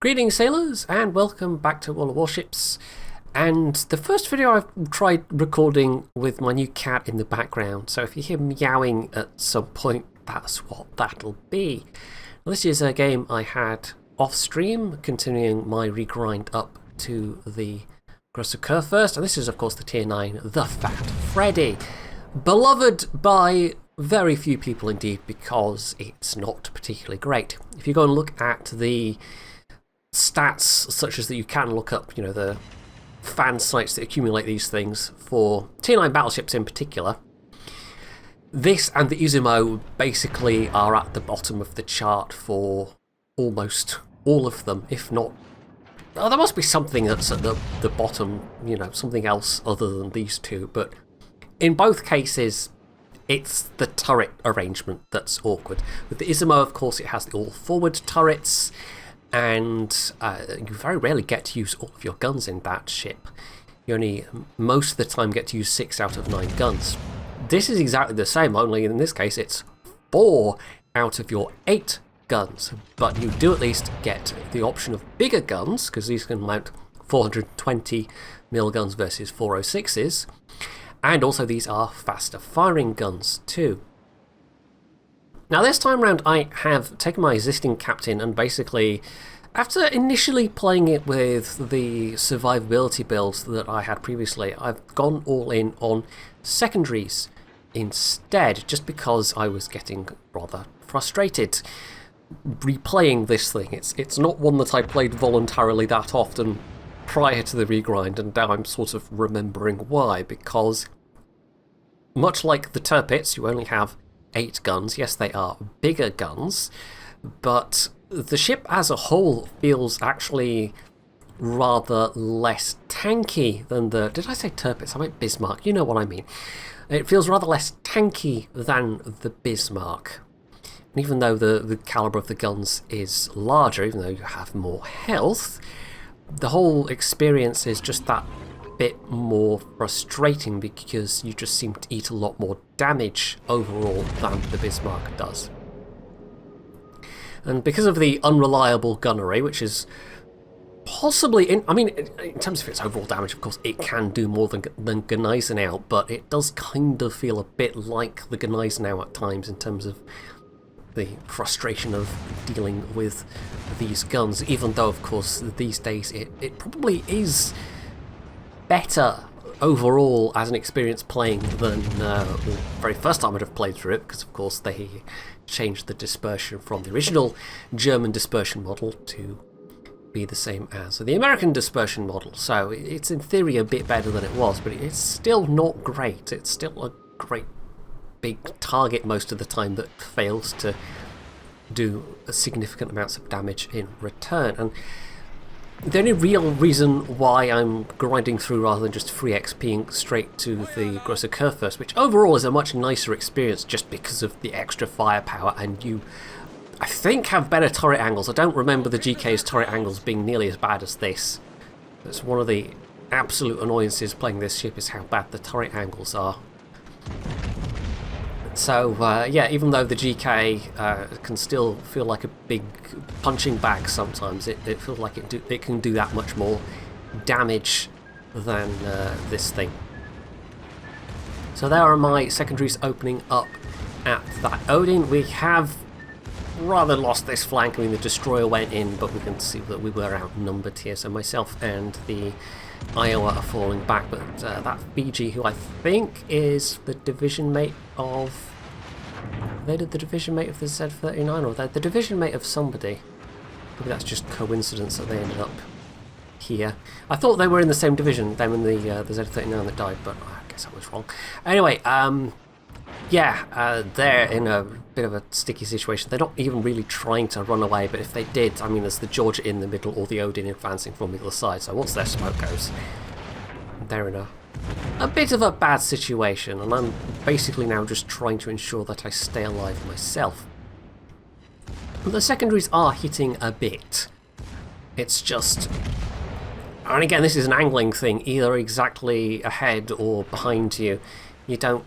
Greetings sailors and welcome back to World of Warships. And the first video I've tried recording with my new cat in the background, so if you hear meowing at some point, that's what that'll be. This is a game I had off stream, continuing my regrind up to the Grosse curve first, and this is of course the tier 9, the Fat Freddy. Beloved by very few people indeed, because it's not particularly great. If you go and look at the stats such as that you can look up, you know, the fan sites that accumulate these things for tier 9 battleships in particular, this and the Izumo basically are at the bottom of the chart for almost all of them, if not... Oh, there must be something that's at the bottom, you know, something else other than these two, but in both cases it's the turret arrangement that's awkward. With the Izumo, of course, it has the all-forward turrets, and you very rarely get to use all of your guns in that ship. You only, most of the time, get to use 6 out of 9 guns. This is exactly the same, only in this case it's 4 out of your 8 guns. But you do at least get the option of bigger guns, because these can mount 420mm guns versus 406s. And also these are faster firing guns too. Now this time round I have taken my existing captain and basically, after initially playing it with the survivability builds that I had previously, I've gone all in on secondaries instead, just because I was getting rather frustrated replaying this thing. It's not one that I played voluntarily that often prior to the regrind, and now I'm sort of remembering why, because much like the Tirpitz, you only have 8 guns. Yes, they are bigger guns, but the ship as a whole feels actually rather less tanky than the... Did I say Tirpitz? I meant Bismarck. You know what I mean. It feels rather less tanky than the Bismarck. And even though the calibre of the guns is larger, even though you have more health, the whole experience is just that bit more frustrating, because you just seem to eat a lot more damage overall than the Bismarck does. And because of the unreliable gunnery, which is possibly, in terms of its overall damage, of course, it can do more than Gneisenau, but it does kind of feel a bit like the Gneisenau at times in terms of the frustration of dealing with these guns, even though, of course, these days it probably is better overall as an experience playing than the very first time I'd have played through it, because of course they changed the dispersion from the original German dispersion model to be the same as the American dispersion model, so it's in theory a bit better than it was, but it's still not great. It's still a great big target most of the time that fails to do significant amounts of damage in return. And the only real reason why I'm grinding through rather than just free XPing straight to the Grosse curve first, which overall is a much nicer experience just because of the extra firepower, and you, I think, have better turret angles. I don't remember the GK's turret angles being nearly as bad as this. That's one of the absolute annoyances playing this ship, is how bad the turret angles are. So, yeah, even though the GK can still feel like a big punching bag sometimes, it feels like it can do that much more damage than this thing. So there are my secondaries opening up at that Odin. We have rather lost this flank. I mean, the destroyer went in, but we can see that we were outnumbered here. So myself and the Iowa are falling back, but that Fiji, who I think is the division mate of... They did the division mate of the Z39, or they're the division mate of somebody. Maybe that's just coincidence that they ended up here. I thought they were in the same division, them and the Z39 that died, but I guess I was wrong. Anyway, yeah, they're in a bit of a sticky situation. They're not even really trying to run away, but if they did, I mean, there's the Georgia in the middle or the Odin advancing from the other side, so once their smoke goes, they're in a bit of a bad situation, and I'm basically now just trying to ensure that I stay alive myself. The secondaries are hitting a bit. It's just... And again, this is an angling thing, either exactly ahead or behind you. You don't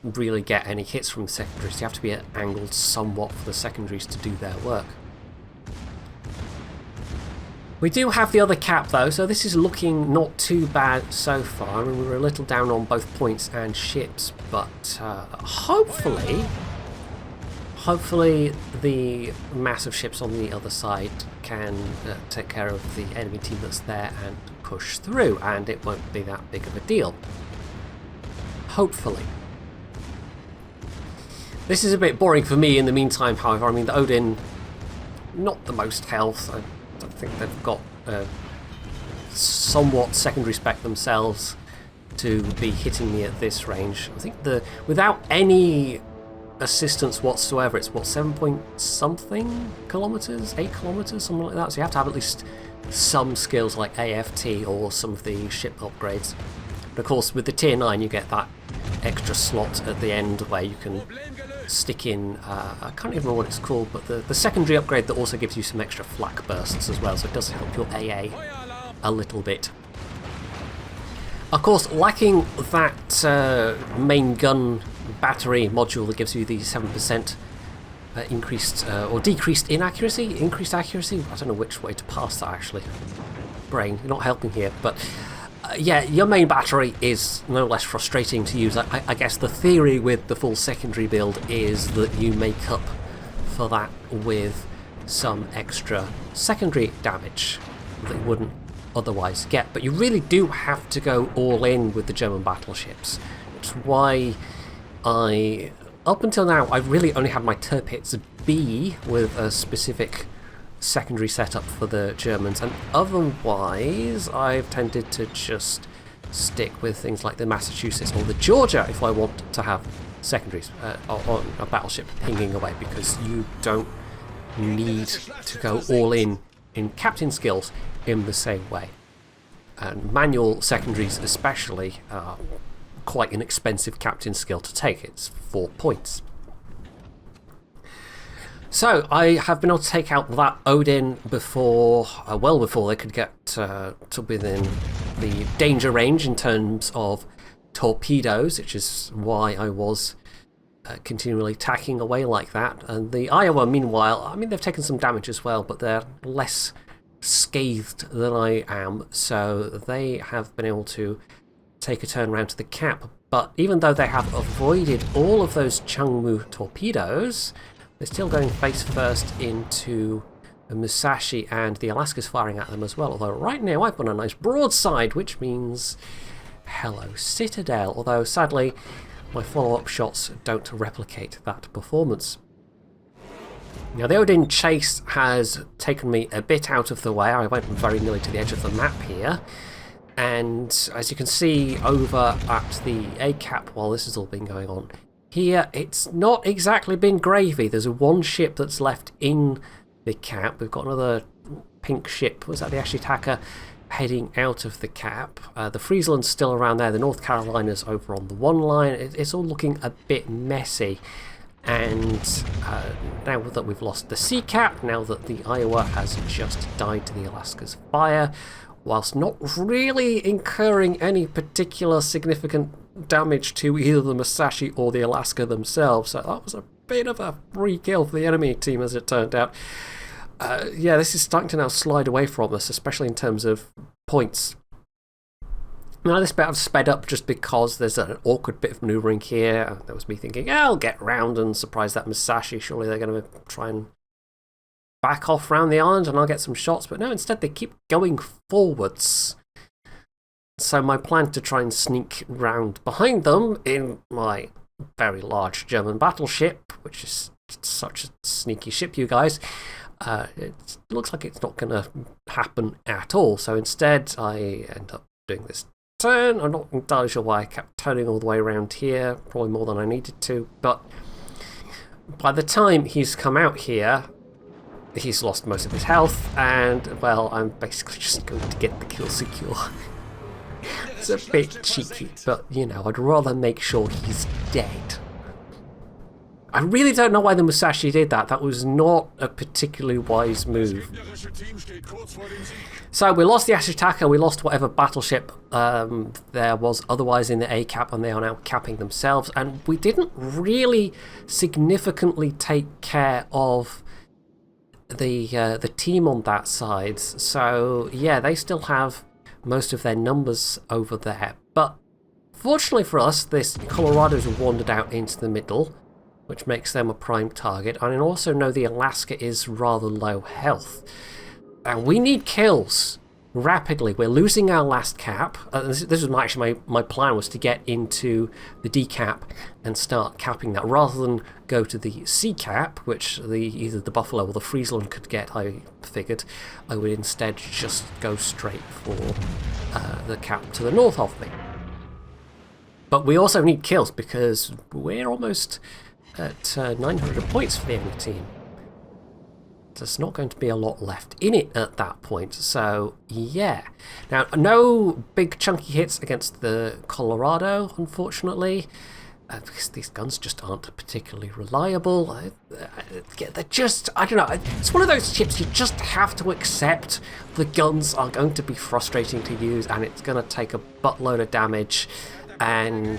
really get any hits from the secondaries. You have to be angled somewhat for the secondaries to do their work. We do have the other cap though, so this is looking not too bad so far. I mean, we were a little down on both points and ships, but hopefully the massive ships on the other side can take care of the enemy team that's there and push through, and it won't be that big of a deal. Hopefully. This is a bit boring for me in the meantime, however. I mean, the Odin, not the most health. I don't think they've got somewhat secondary spec themselves to be hitting me at this range. I think without any assistance whatsoever, it's what, 7 point something kilometers, 8 kilometers, something like that. So you have to have at least some skills like AFT or some of the ship upgrades. But of course, with the tier 9, you get that extra slot at the end where you can stick in, I can't even remember what it's called, but the secondary upgrade that also gives you some extra flak bursts as well, so it does help your AA a little bit. Of course, lacking that main gun battery module that gives you the 7% increased or decreased inaccuracy, increased accuracy, I don't know which way to pass that actually. Brain, you're not helping here, but yeah, your main battery is no less frustrating to use. I guess the theory with the full secondary build is that you make up for that with some extra secondary damage that you wouldn't otherwise get. But you really do have to go all in with the German battleships. It's why up until now, I've really only had my Tirpitz B with a specific secondary setup for the Germans, and otherwise I've tended to just stick with things like the Massachusetts or the Georgia if I want to have secondaries on a battleship pinging away, because you don't need to go all in captain skills in the same way. And manual secondaries especially are quite an expensive captain skill to take. It's 4 points. So I have been able to take out that Odin before, well before they could get to within the danger range in terms of torpedoes, which is why I was continually tacking away like that. And the Iowa, meanwhile, I mean, they've taken some damage as well, but they're less scathed than I am, so they have been able to take a turn around to the cap. But even though they have avoided all of those Chungmu torpedoes, they're still going face first into the Musashi, and the Alaska's firing at them as well. Although right now I've got a nice broadside, which means hello Citadel. Although sadly my follow-up shots don't replicate that performance. Now the Odin chase has taken me a bit out of the way. I went very nearly to the edge of the map here. And as you can see over at the A cap while this has all been going on, here, it's not exactly been gravy. There's one ship that's left in the cap. We've got another pink ship. Was that the Ashitaka heading out of the cap? The Friesland's still around there. The North Carolina's over on the one line. It's all looking a bit messy. And now that we've lost the sea cap, now that the Iowa has just died to the Alaska's fire, whilst not really incurring any particular significant damage to either the Musashi or the Alaska themselves. So that was a bit of a free kill for the enemy team, as it turned out. Yeah, this is starting to now slide away from us, especially in terms of points. Now this bit I've sped up just because there's an awkward bit of manoeuvring here. That was me thinking, I'll get round and surprise that Musashi. Surely they're going to try and back off round the island and I'll get some shots. But no, instead they keep going forwards. So my plan to try and sneak round behind them in my very large German battleship, which is such a sneaky ship, you guys, it looks like it's not going to happen at all. So instead I end up doing this turn. I'm not entirely sure why I kept turning all the way around here, probably more than I needed to, but by the time he's come out here, he's lost most of his health, and well, I'm basically just going to get the kill secure. It's a bit cheeky, but you know, I'd rather make sure he's dead. I really don't know why the Musashi did that. That was not a particularly wise move. So we lost the Ashitaka, we lost whatever battleship there was otherwise in the A cap, and they are now capping themselves. And we didn't really significantly take care of the team on that side. So yeah, they still have most of their numbers over there. But fortunately for us, this Colorado's wandered out into the middle, which makes them a prime target. And I also know the Alaska is rather low health. And we need kills rapidly. We're losing our last cap. This was actually my plan, was to get into the D cap and start capping that, rather than go to the C cap, which either the Buffalo or the Friesland could get. I figured I would instead just go straight for the cap to the north of me. But we also need kills, because we're almost at 900 points for the enemy team. There's not going to be a lot left in it at that point, so yeah. Now, no big chunky hits against the Colorado, unfortunately, because these guns just aren't particularly reliable. They're just, I don't know, it's one of those chips you just have to accept. The guns are going to be frustrating to use, and it's going to take a buttload of damage, and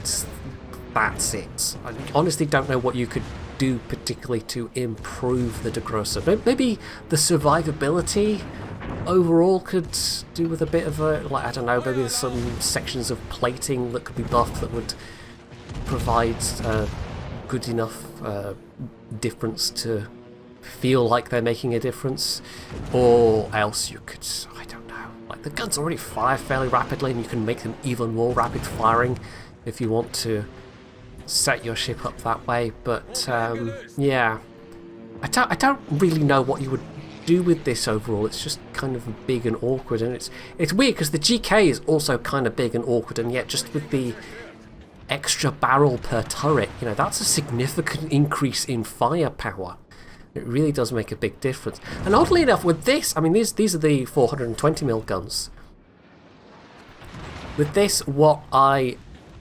that's it. I honestly don't know what you could do particularly to improve the Der Grosse. Maybe the survivability overall could do with a bit of a, like, I don't know, maybe there's some sections of plating that could be buffed that would provide good enough difference to feel like they're making a difference. Or else you could, I don't know, like, the guns already fire fairly rapidly, and you can make them even more rapid firing if you want to set your ship up that way. But yeah, I don't really know what you would do with this overall. It's just kind of big and awkward, and it's weird because the GK is also kind of big and awkward, and yet just with the extra barrel per turret, you know, that's a significant increase in firepower. It really does make a big difference. And oddly enough, with this, I mean, these are the 420mm guns. With this, what I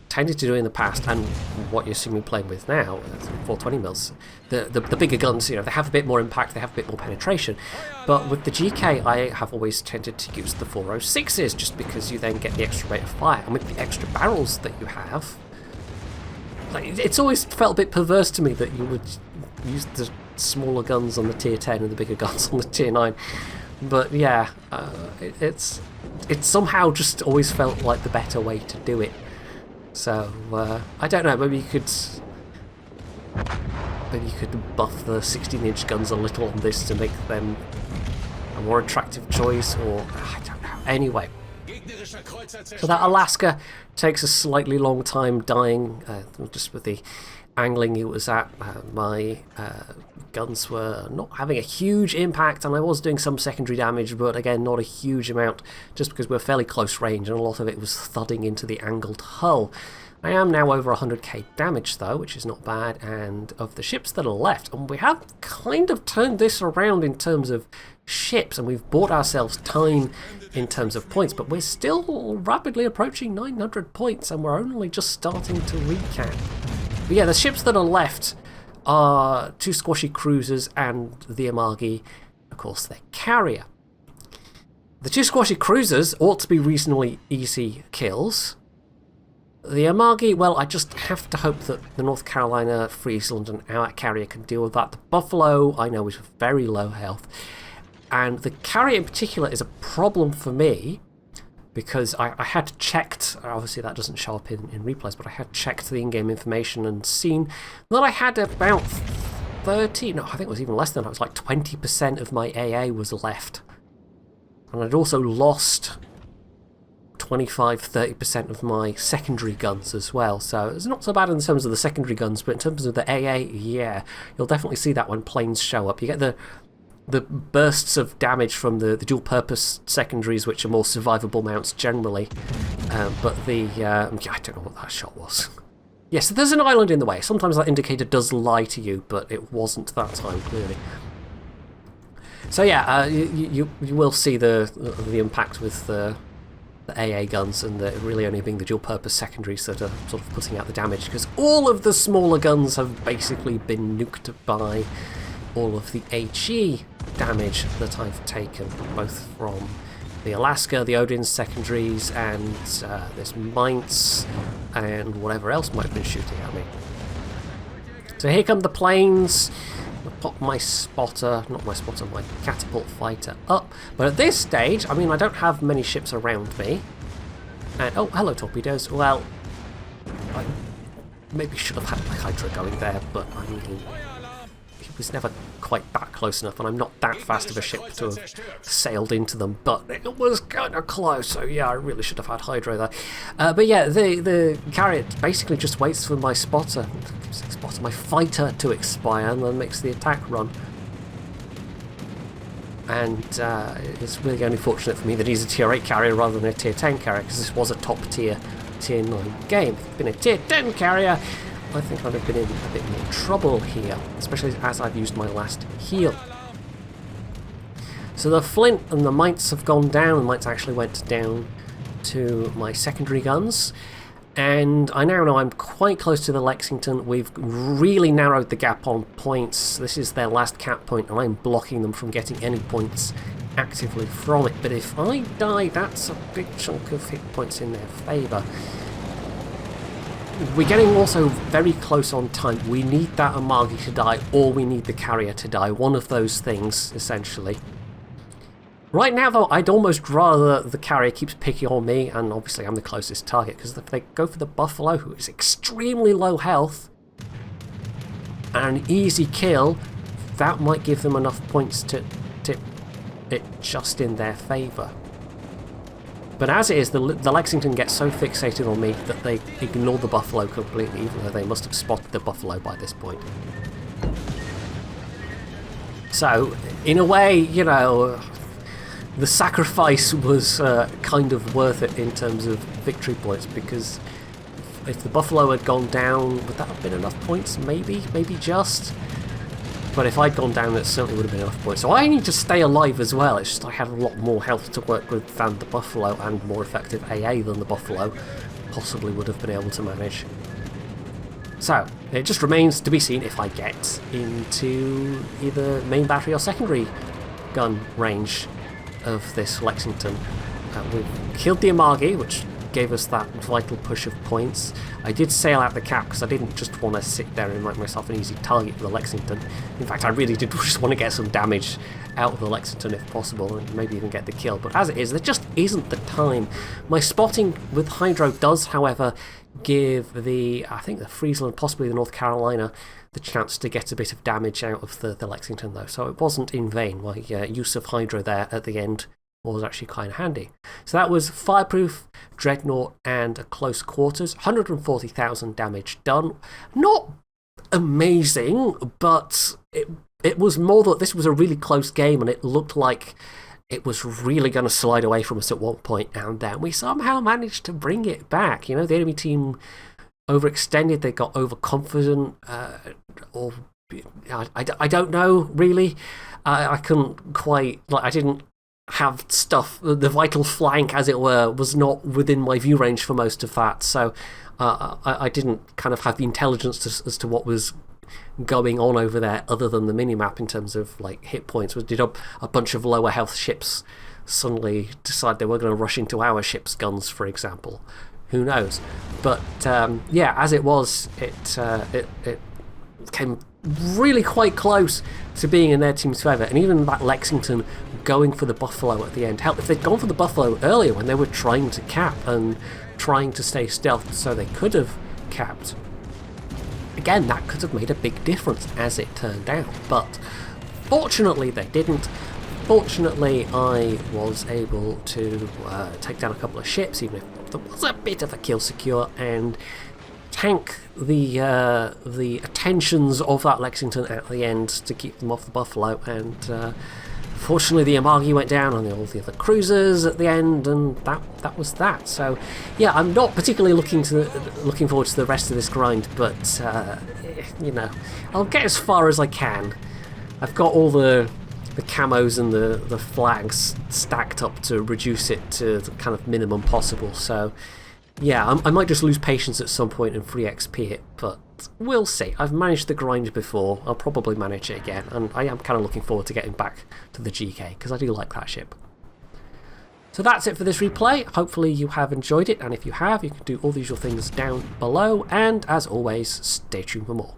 tended to do in the past, and what you're seeing me playing with now, 420mm, the bigger guns, you know, they have a bit more impact, they have a bit more penetration. But with the GK, I have always tended to use the 406s, just because you then get the extra rate of fire. And with the extra barrels that you have, like, it's always felt a bit perverse to me that you would use the smaller guns on the tier 10 and the bigger guns on the tier 9. But yeah, it's somehow just always felt like the better way to do it. So I don't know, maybe you could buff the 16-inch guns a little on this to make them a more attractive choice, or I don't know. Anyway, so that Alaska takes a slightly long time dying, just with the angling it was at. My guns were not having a huge impact, and I was doing some secondary damage, but again, not a huge amount, just because we're fairly close range, and a lot of it was thudding into the angled hull. I am now over 100k damage though, which is not bad, and of the ships that are left, and we have kind of turned this around in terms of ships, and we've bought ourselves time in terms of points, but we're still rapidly approaching 900 points, and we're only just starting to recap. But yeah, the ships that are left are 2 squashy cruisers and the Amagi, of course, their carrier. The 2 squashy cruisers ought to be reasonably easy kills. The Amagi, well, I just have to hope that the North Carolina, Friesland, and our carrier can deal with that. The Buffalo, I know, is very low health. And the carrier in particular is a problem for me, because I had checked, obviously that doesn't show up in replays, but I had checked the in-game information and seen that I had about 30, no, I think it was even less than that, it was like 20% of my AA was left. And I'd also lost 25-30% of my secondary guns as well, so it's not so bad in terms of the secondary guns, but in terms of the AA, yeah, you'll definitely see that when planes show up. You get the bursts of damage from the dual-purpose secondaries, which are more survivable mounts generally, but yeah, I don't know what that shot was. Yeah, so there's an island in the way. Sometimes that indicator does lie to you, but it wasn't that time, clearly. So yeah, you will see the impact with the AA guns, and really only being the dual-purpose secondaries that are sort of putting out the damage, because all of the smaller guns have basically been nuked by all of the HE damage that I've taken, both from the Alaska, the Odin's secondaries, and this Mainz, and whatever else might have been shooting at me. So here come the planes. pop my spotter, not my spotter, my catapult fighter up. But at this stage, I mean, I don't have many ships around me. And, oh, hello, torpedoes. Well, I maybe should have had my Hydra going there, but I mean, he was never quite that close enough, and I'm not that fast of a ship to have sailed into them, but it was kind of close, so yeah, I really should have had Hydra there. But yeah, the carrier basically just waits for my my fighter to expire, and then makes the attack run. And it's really only fortunate for me that he's a tier 8 carrier rather than a tier 10 carrier, because this was a top tier 9 game. If it'd been a tier 10 carrier, I think I'd have been in a bit more trouble here, especially as I've used my last heal. So the flint and the mites have gone down. The mites actually went down to my secondary guns, and I now know I'm quite close to the Lexington. We've really narrowed the gap on points. This is their last cap point, and I'm blocking them from getting any points actively from it. But if I die, that's a big chunk of hit points in their favour. We're getting also very close on time. We need that Amagi to die, or we need the carrier to die. One of those things, essentially. Right now, though, I'd almost rather the carrier keeps picking on me, and obviously I'm the closest target, because if they go for the Buffalo, who is extremely low health, and an easy kill, that might give them enough points to tip it just in their favour. But as it is, the Lexington gets so fixated on me that they ignore the Buffalo completely, even though they must have spotted the Buffalo by this point. So, in a way, you know, the sacrifice was kind of worth it in terms of victory points, because if the Buffalo had gone down, would that have been enough points? Maybe just. But if I'd gone down, it certainly would have been enough points. So I need to stay alive as well. It's just I had a lot more health to work with than the Buffalo, and more effective AA than the Buffalo possibly would have been able to manage. So it just remains to be seen if I get into either main battery or secondary gun range of this Lexington. We've killed the Amagi, which gave us that vital push of points. I did sail out the cap because I didn't just want to sit there and make myself an easy target for the Lexington. In fact, I really did just want to get some damage out of the Lexington if possible, and maybe even get the kill. But as it is, there just isn't the time. My spotting with Hydro does, however, give I think the Friesland, possibly the North Carolina, the chance to get a bit of damage out of the Lexington, though. So it wasn't in vain. My use of Hydro there at the end was actually kind of handy. So that was Fireproof, Dreadnought, and a Close Quarters. 140,000 damage done. Not amazing, but it was more that this was a really close game, and it looked like it was really going to slide away from us at one point, and then we somehow managed to bring it back. You know, the enemy team overextended, they got overconfident, or I don't know, really. I couldn't quite, like, I didn't have stuff, the vital flank, as it were, was not within my view range for most of that, so I didn't kind of have the intelligence as to what was going on over there other than the minimap in terms of like hit points. Did a bunch of lower health ships suddenly decide they were going to rush into our ship's guns, for example? Who knows? But yeah, as it was, it came really quite close to being in their team's favour, and even that Lexington going for the Buffalo at the end. Hell, if they'd gone for the Buffalo earlier when they were trying to cap and trying to stay stealth so they could have capped, again, that could have made a big difference as it turned out. But fortunately they didn't. Fortunately, I was able to take down a couple of ships, even if there was a bit of a kill secure, and tank the attentions of that Lexington at the end to keep them off the Buffalo. And fortunately, the Amagi went down on all the other cruisers at the end, and that was that. So yeah, I'm not particularly looking forward to the rest of this grind, but you know, I'll get as far as I can. I've got all the camos and the flags stacked up to reduce it to the kind of minimum possible. So yeah, I might just lose patience at some point and free XP it, but we'll see. I've managed the grind before, I'll probably manage it again, and I am kind of looking forward to getting back to the GK, because I do like that ship. So that's it for this replay. Hopefully you have enjoyed it, and if you have, you can do all the usual things down below, and as always, stay tuned for more.